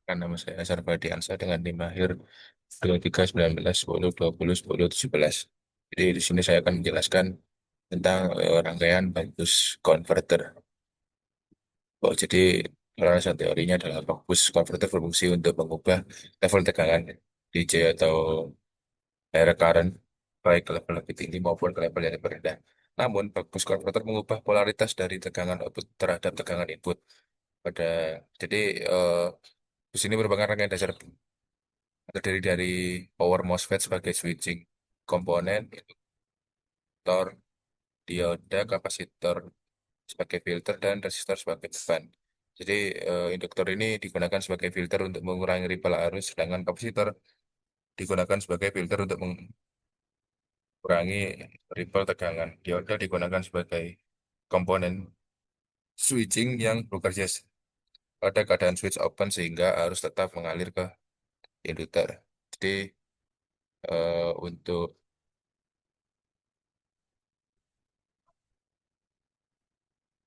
Kan nama saya Azhar Fardiansa dengan NIM lahir 23 19 10 20 10 17. Jadi di sini saya akan menjelaskan tentang rangkaian bus converter. Oh, jadi salah satu teorinya adalah bus converter berfungsi untuk mengubah level tegangan DJ atau air current baik ke level lebih tinggi maupun ke level yang lebih rendah. Namun, bus converter mengubah polaritas dari tegangan output terhadap tegangan input. Pada jadi eh, bus ini merupakan rangkaian dasar terdiri dari power MOSFET sebagai switching komponen, induktor, dioda, kapasitor sebagai filter, dan resistor sebagai beban. Jadi, induktor ini digunakan sebagai filter untuk mengurangi ripple arus, sedangkan kapasitor digunakan sebagai filter untuk mengurangi ripple tegangan. Dioda digunakan sebagai komponen switching yang bekerja pada keadaan switch open sehingga arus tetap mengalir ke induktor. Jadi, untuk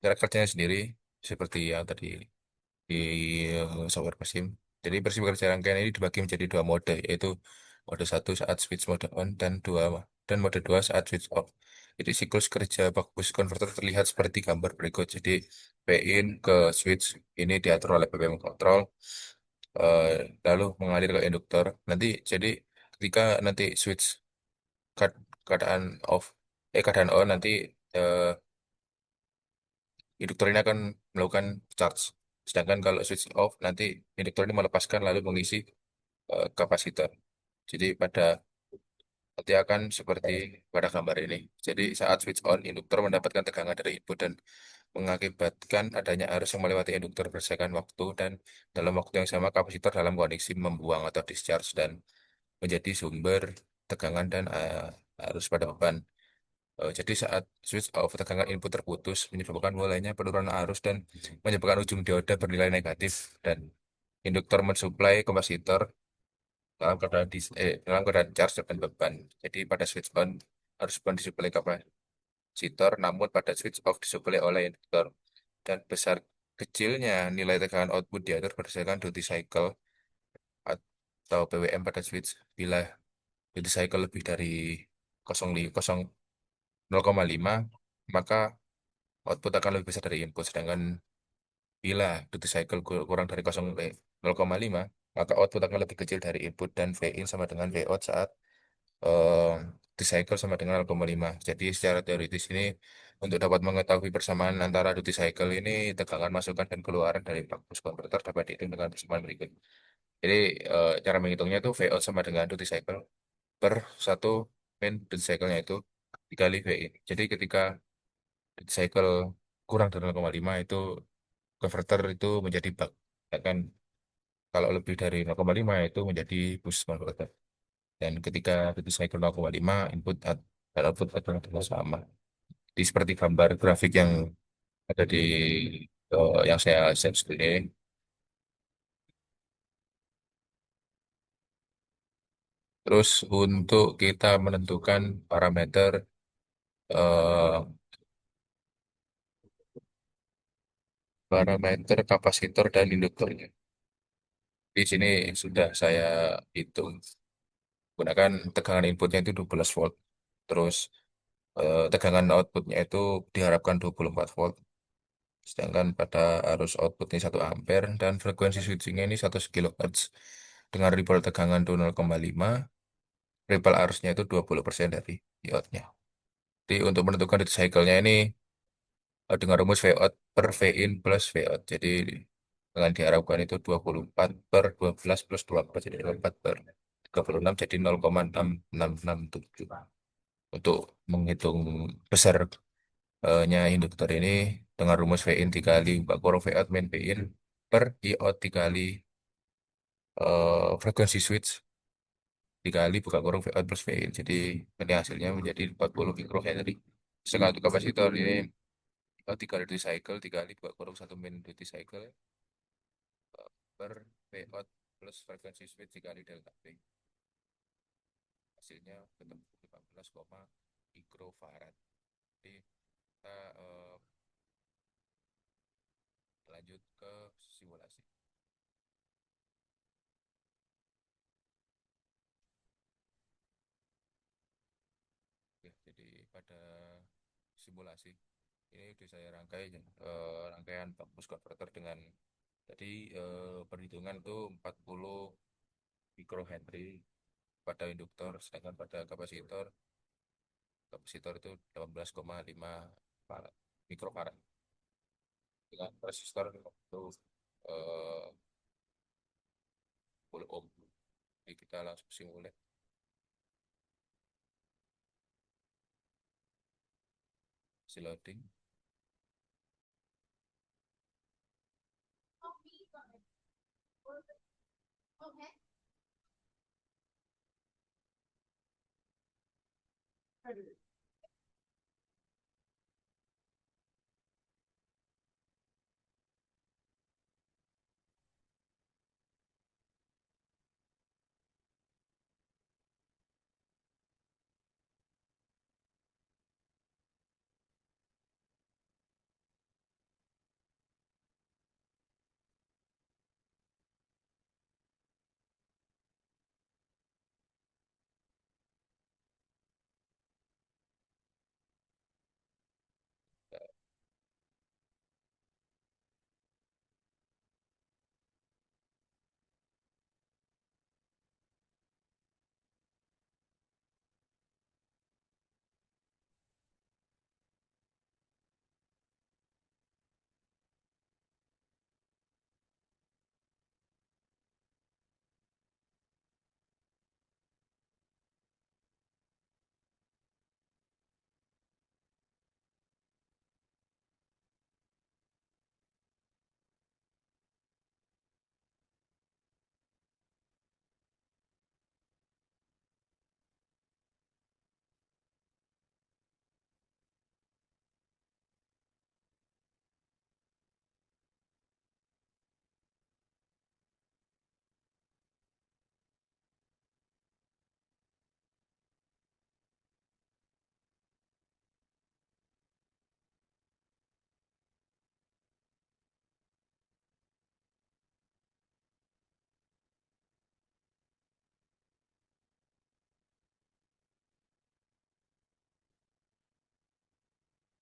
cara kerjanya sendiri seperti yang tadi di software Persim. Jadi Persim kerja rangkaian ini dibagi menjadi dua mode, yaitu mode satu saat switch mode on dan mode 2 saat switch off. Jadi siklus kerja bus converter terlihat seperti gambar berikut. Jadi P in ke switch ini diatur oleh BPM control, eh, lalu mengalir ke induktor. Jadi ketika nanti switch keadaan off, keadaan on nanti eh, induktor ini akan melakukan charge. Sedangkan kalau switch off, nanti induktor ini melepaskan lalu mengisi kapasitor. Jadi nanti akan seperti pada gambar ini. Jadi saat switch on, induktor mendapatkan tegangan dari input dan mengakibatkan adanya arus yang melewati induktor berdasarkan waktu, dan dalam waktu yang sama kapasitor dalam kondisi membuang atau discharge dan menjadi sumber tegangan dan arus pada beban. Jadi saat switch off, tegangan input terputus, menyebabkan mulainya penurunan arus dan menyebabkan ujung dioda bernilai negatif, dan induktor mensuplai kapasitor dalam keadaan charge dan beban. Jadi pada switch on, arus beban disuplai kapasitor, namun pada switch off disuplai oleh induktor. Dan besar kecilnya nilai tegangan output diatur berdasarkan duty cycle atau PWM pada switch. Bila duty cycle lebih dari 0,5, maka output akan lebih besar dari input. Sedangkan bila duty cycle kurang dari 0,5, maka output akan lebih kecil dari input, dan V in sama dengan V out saat eh, duty cycle sama dengan 0,5. Jadi secara teoritis ini, untuk dapat mengetahui persamaan antara duty cycle ini, tegangan masukan dan keluaran dari bus converter dapat dihitung dengan persamaan berikut. Jadi cara menghitungnya itu V out sama dengan duty cycle per satu main duty cycle-nya itu dikali V in. Jadi ketika duty cycle kurang dari 0,5, itu converter itu menjadi bug. Ya kan, kalau lebih dari 0,5 itu menjadi boost converter. Dan ketika duty cycle 0,5, input dan output adalah sama. Di seperti gambar grafik yang ada di yang saya share screen. Terus untuk kita menentukan eh, parameter kapasitor dan induktornya. Di sini sudah saya hitung. Gunakan tegangan inputnya itu 12 volt. Terus tegangan outputnya itu diharapkan 24 volt. Sedangkan pada arus outputnya 1 ampere, dan frekuensi switchingnya ini 100 kHz. Dengan ripple tegangan itu 0,5, ripple arusnya itu 20% dari dioutnya. Jadi untuk menentukan duty cycle-nya ini dengan rumus V out per V in plus V out. Jadi dengan diharapkan itu 24 per 12 plus 24, jadi 24 per 36, jadi 0,6667. Untuk menghitung besarnya induktor ini, dengan rumus V in dikali Mbak kurung V out min V in per I out dikali frekuensi switch dikali buka kurung V out plus V in. Jadi ini hasilnya menjadi 40 mikrohenry. Sedangkan untuk kapasitor ini, 3 duty cycle dikali buka kurung 1 min duty cycle per V out plus frekuensi switch dikali delta V. Hasilnya ketemu 15, mikrofarad. Jadi kita lanjut ke simulasi. pada simulasi. Ini udah saya rangkaian bus converter dengan tadi perhitungan itu 40 mikrohenry pada induktor, sedangkan pada kapasitor kapasitor itu 18,5 mikrofarad dengan resistor itu 10 ohm. Jadi kita langsung simulasi loading.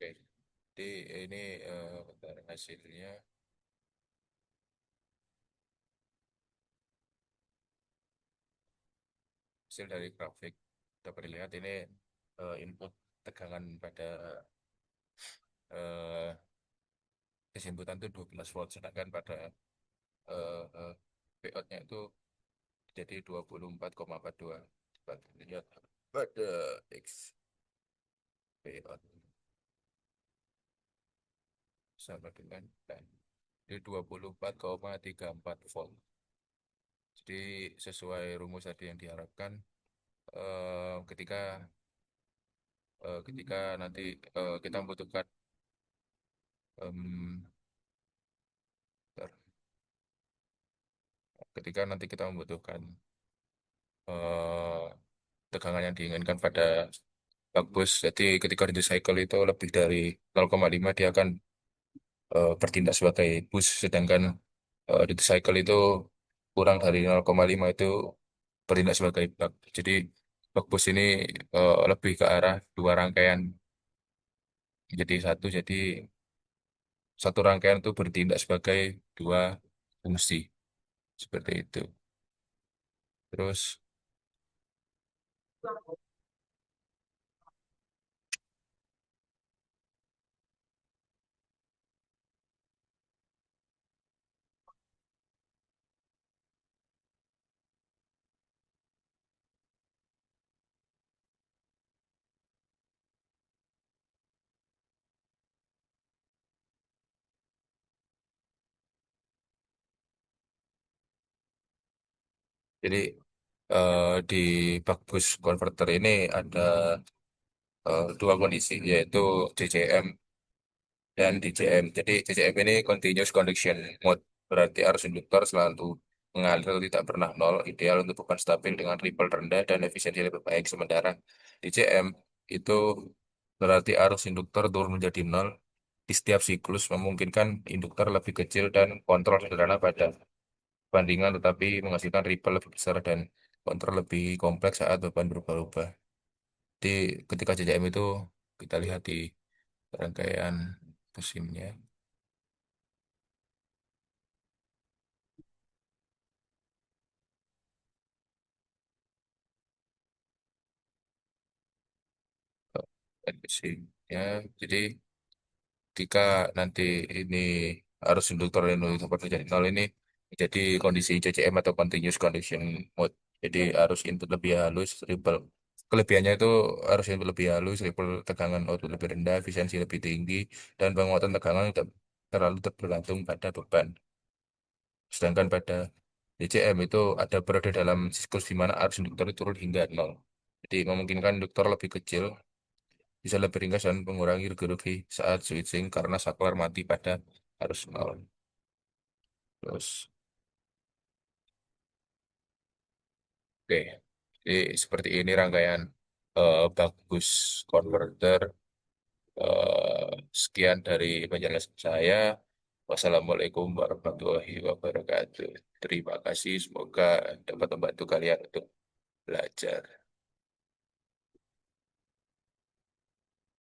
Oke, jadi ini bentar hasilnya. Hasil dari grafik dapat dilihat ini input tegangan pada eh, kesimpulan itu 12 volt, sedangkan pada PO-nya itu jadi 24,42. Dapat dilihat pada X PO sama dengan dan di 24,34 volt. Jadi sesuai rumus tadi yang diharapkan ketika nanti kita membutuhkan em, bentar. Ketika nanti kita membutuhkan eh, tegangan yang diinginkan pada bak bus, jadi ketika di cycle itu lebih dari 0,5 dia akan bertindak sebagai bus, sedangkan di cycle itu kurang dari 0,5 itu bertindak sebagai bak. Jadi bak bus ini lebih ke arah dua rangkaian jadi satu, jadi satu rangkaian itu bertindak sebagai dua fungsi seperti itu. Terus jadi di bak bus converter ini ada dua kondisi, yaitu CCM dan DCM. Jadi CCM ini continuous conduction mode, berarti arus induktor selalu mengalir atau tidak pernah nol, ideal untuk beban stabil dengan ripple rendah dan efisiensi lebih baik. Sementara DCM itu berarti arus induktor turun menjadi nol di setiap siklus, memungkinkan induktor lebih kecil dan kontrol sederhana pada bandingan, tetapi menghasilkan ripple lebih besar dan kontrol lebih kompleks saat beban berubah-ubah. Jadi ketika CCM itu kita lihat di rangkaian mesinnya. Dan mesinnya. Jadi ketika nanti ini arus induktor dan induktor terjadi nol ini jadi kondisi CCM atau continuous condition mode. Jadi arus input lebih halus, ripple. Kelebihannya itu arus input lebih halus, ripple tegangan output lebih rendah, efisiensi lebih tinggi, dan penguatan tegangan tidak terlalu bergantung pada beban. Sedangkan pada DCM itu ada periode dalam siklus di mana arus induktor itu turun hingga nol. Jadi memungkinkan induktor lebih kecil bisa lebih ringkas dan mengurangi rugi-rugi saat switching karena saklar mati pada arus nol. Terus, oke, jadi seperti ini rangkaian bagus converter. Sekian dari penjelasan saya. Wassalamualaikum warahmatullahi wabarakatuh. Terima kasih, semoga dapat membantu kalian untuk belajar.